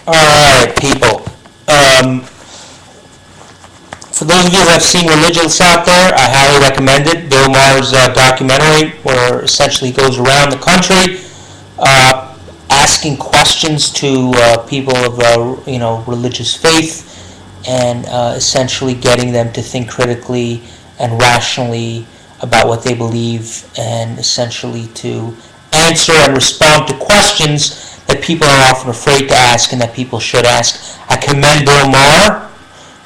Alright, people. For those of you who have seen Religulous out there, I highly recommend it. Bill Maher's documentary, where essentially he goes around the country asking questions to people of religious faith, and essentially getting them to think critically and rationally about what they believe, and essentially to answer and respond to questions that people are often afraid to ask and that people should ask. I commend Bill Maher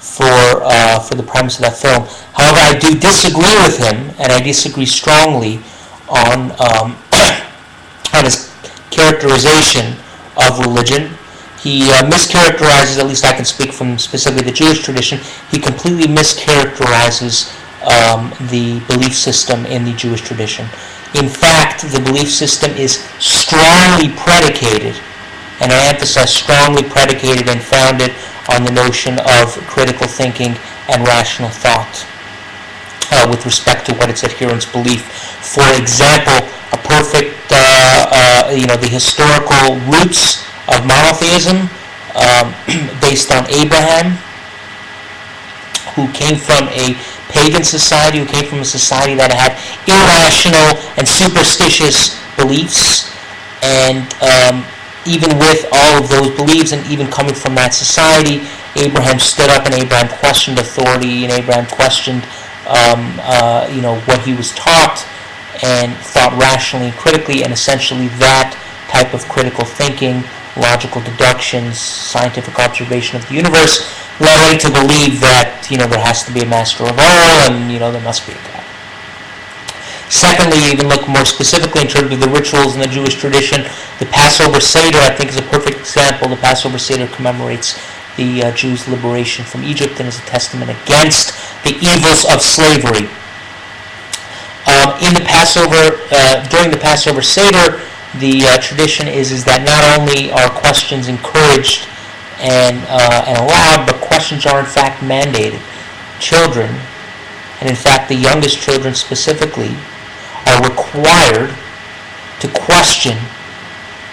for the premise of that film. However, I do disagree with him, and I disagree strongly on on his characterization of religion. He mischaracterizes, at least I can speak from specifically the Jewish tradition, he completely mischaracterizes the belief system in the Jewish tradition. In fact, the belief system is strongly predicated, and I emphasize strongly predicated and founded on the notion of critical thinking and rational thought with respect to what its adherents believe. For example, a perfect, the historical roots of monotheism based on Abraham, who came from a pagan society, who came from a society that had irrational and superstitious beliefs, and even with all of those beliefs and even coming from that society, Abraham stood up and Abraham questioned authority, and Abraham questioned what he was taught, and thought rationally and critically, and essentially that type of critical thinking, logical deductions, scientific observation of the universe led him to believe that there has to be a master of all, and there must be a God. Secondly, you even look more specifically in terms of the rituals in the Jewish tradition. The Passover Seder, I think, is a perfect example. The Passover Seder commemorates the Jews' liberation from Egypt and is a testament against the evils of slavery. During the Passover Seder, the tradition is that not only are questions encouraged and allowed, but questions are in fact mandated. Children, and in fact the youngest children specifically, are required to question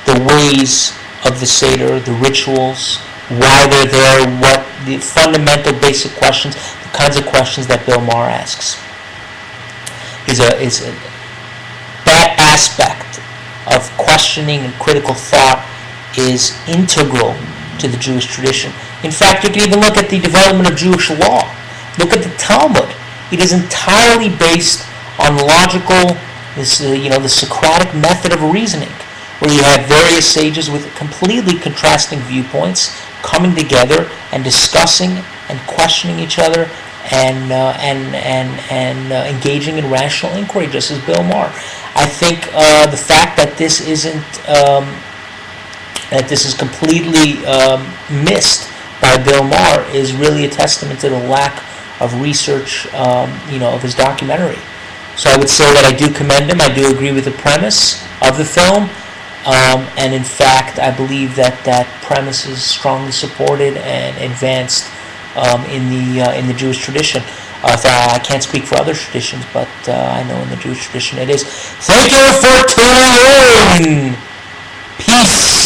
the ways of the Seder, the rituals, why they're there, what the fundamental basic questions, the kinds of questions that Bill Maher asks. That aspect of questioning and critical thought is integral to the Jewish tradition. In fact, you can even look at the development of Jewish law. Look at the Talmud. It is entirely based on logical, the Socratic method of reasoning, where you have various sages with completely contrasting viewpoints coming together and discussing and questioning each other and engaging in rational inquiry, just as Bill Maher. I think the fact that this is completely missed by Bill Maher is really a testament to the lack of research, of his documentary. So I would say that I do commend him. I do agree with the premise of the film, and in fact, I believe that premise is strongly supported and advanced in the Jewish tradition. I can't speak for other traditions, but I know in the Jewish tradition it is. Thank you for tuning in. Peace.